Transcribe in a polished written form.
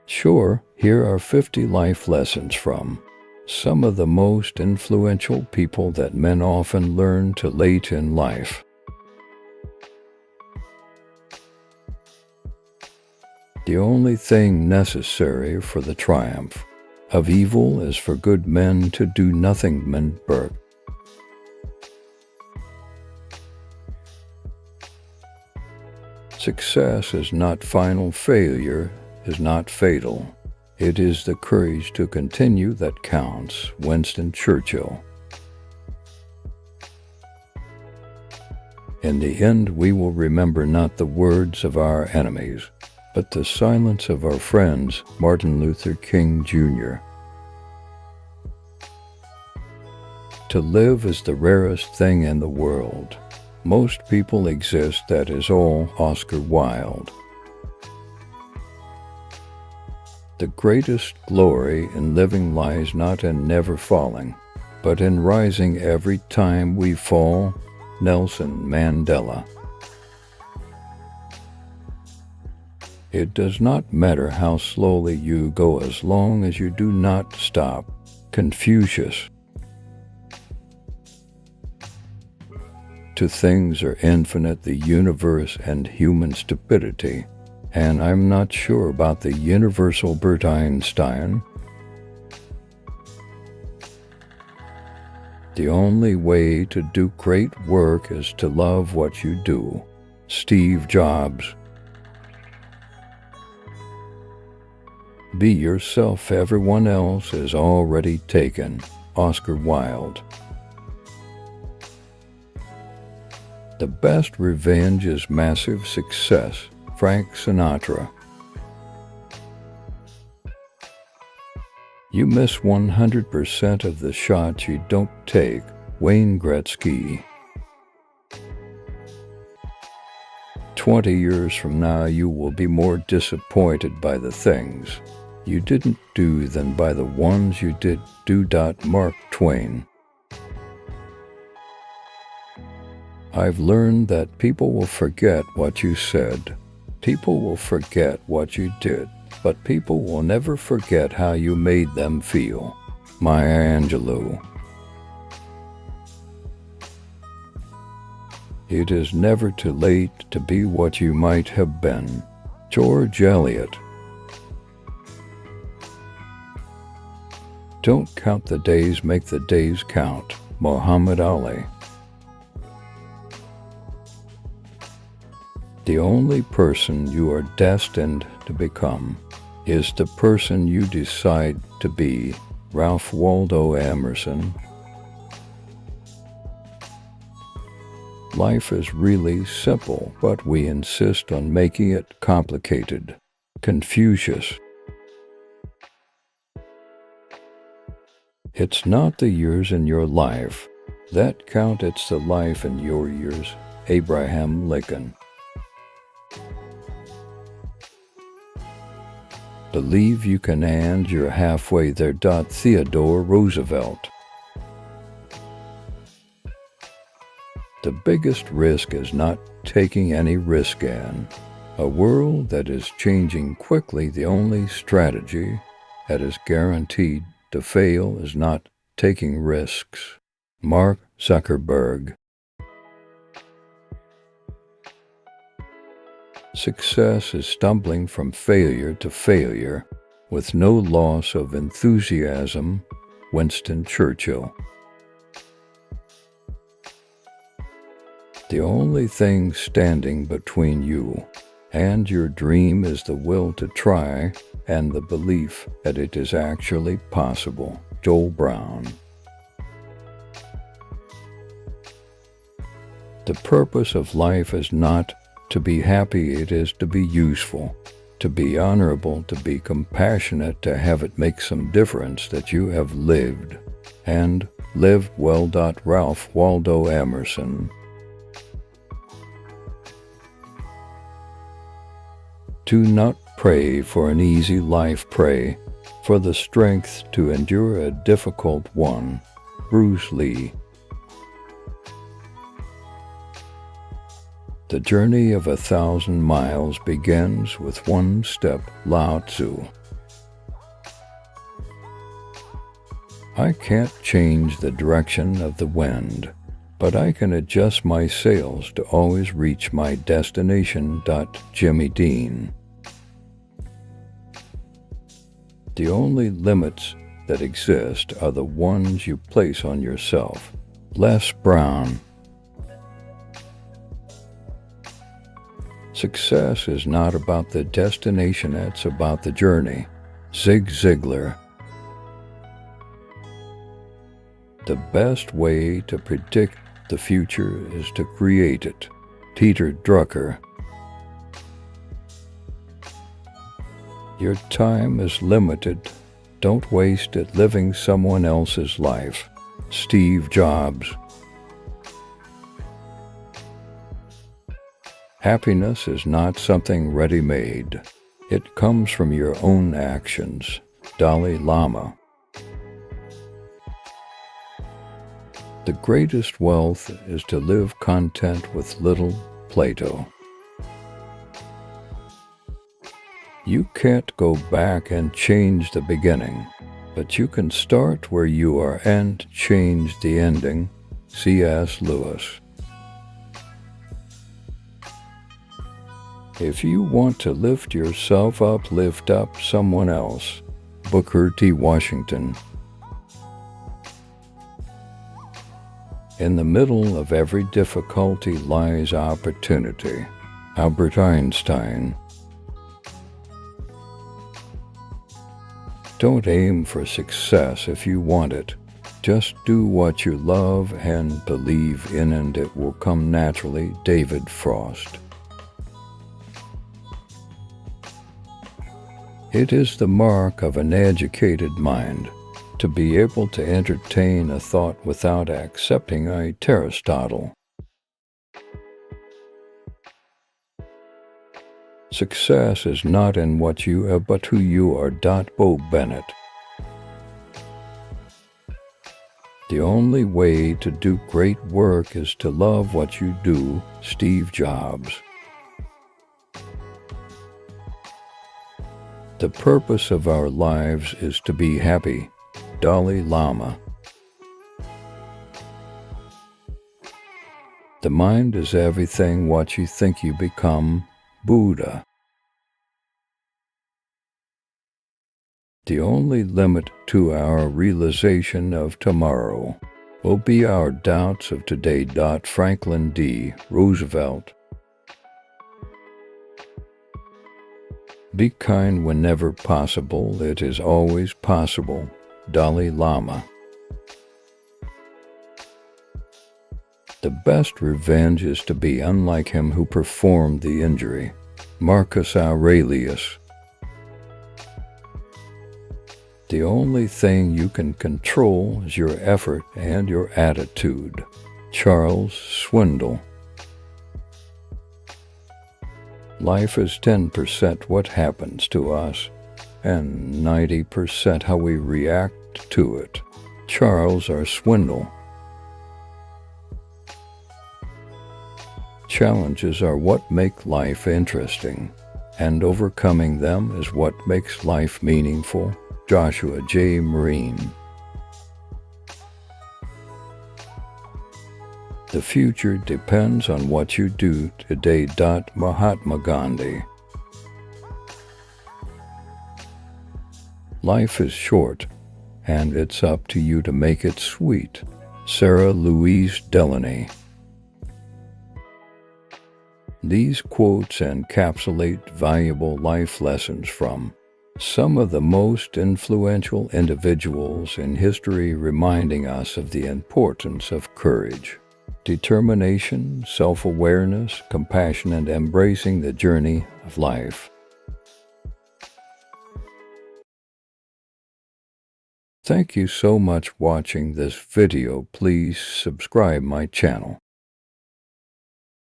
Sure, here are 50 life lessons from some of the most influential people that men often learn too late in life. The only thing necessary for the triumph of evil is for good men to do nothing. Burke. Success is not final, failure is not fatal. It is the courage to continue that counts. Winston Churchill. In the end, we will remember not the words of our enemies, but the silence of our friends. Martin Luther King Jr. To live is the rarest thing in the world. Most people exist, that is all. Oscar Wilde. The greatest glory in living lies not in never falling, but in rising every time we fall. Nelson Mandela. It does not matter how slowly you go as long as you do not stop. Confucius. Two things are infinite: the universe and human stupidity. And I'm not sure about the universal. Bert Einstein. The only way to do great work is to love what you do. Steve Jobs. Be yourself, everyone else is already taken. Oscar Wilde. The best revenge is massive success. Frank Sinatra. You miss 100% of the shots you don't take. Wayne Gretzky. 20 years from now, you will be more disappointed by the things you didn't do than by the ones you did do. Mark Twain. I've learned that people will forget what you said. People will forget what you did, but people will never forget how you made them feel. Maya Angelou. It is never too late to be what you might have been. George Eliot. Don't count the days, make the days count. Muhammad Ali. The only person you are destined to become is the person you decide to be. Ralph Waldo Emerson. Life is really simple, but we insist on making it complicated. Confucius. It's not the years in your life that count, it's the life in your years. Abraham Lincoln. Believe you can and you're halfway there. Theodore Roosevelt. The biggest risk is not taking any risk in a world that is changing quickly. The only strategy that is guaranteed to fail is not taking risks. Mark Zuckerberg. Success is stumbling from failure to failure with no loss of enthusiasm. Winston Churchill. The only thing standing between you and your dream is the will to try and the belief that it is actually possible. Joel Brown. The purpose of life is not to be happy, it is to be useful, to be honorable, to be compassionate, to have it make some difference that you have lived, and lived well. Ralph Waldo Emerson. Do not pray for an easy life, pray for the strength to endure a difficult one. Bruce Lee. The journey of 1,000 miles begins with one step. Lao Tzu. I can't change the direction of the wind, but I can adjust my sails to always reach my destination. Jimmy Dean. The only limits that exist are the ones you place on yourself. Les Brown. Success is not about the destination, it's about the journey. Zig Ziglar. The best way to predict the future is to create it. Peter Drucker. Your time is limited. Don't waste it living someone else's life. Steve Jobs. Happiness is not something ready-made. It comes from your own actions. Dalai Lama. The greatest wealth is to live content with little. Plato. You can't go back and change the beginning, but you can start where you are and change the ending. C.S. Lewis. If you want to lift yourself up, lift up someone else. Booker T. Washington. In the middle of every difficulty lies opportunity. Albert Einstein. Don't aim for success if you want it. Just do what you love and believe in, and it will come naturally. David Frost. It is the mark of an educated mind to be able to entertain a thought without accepting it. Aristotle. Success is not in what you have, but who you are. Bo Bennett. The only way to do great work is to love what you do. Steve Jobs. The purpose of our lives is to be happy. Dalai Lama. The mind is everything what you think you become. Buddha. The only limit to our realization of tomorrow will be our doubts of today. Franklin D. Roosevelt. Be kind whenever possible. It is always possible. Dalai Lama. The best revenge is to be unlike him who performed the injury. Marcus Aurelius. The only thing you can control is your effort and your attitude. Charles Swindoll. Life is 10% what happens to us, and 90% how we react to it. Charles R. Swindoll. Challenges are what make life interesting, and overcoming them is what makes life meaningful. Joshua J. Marine. The future depends on what you do today. Mahatma Gandhi. Life is short, and it's up to you to make it sweet. Sarah Louise Delaney. These quotes encapsulate valuable life lessons from some of the most influential individuals in history, reminding us of the importance of courage, determination, self-awareness, compassion, and embracing the journey of life. Thank you so much for watching this video. Please subscribe my channel.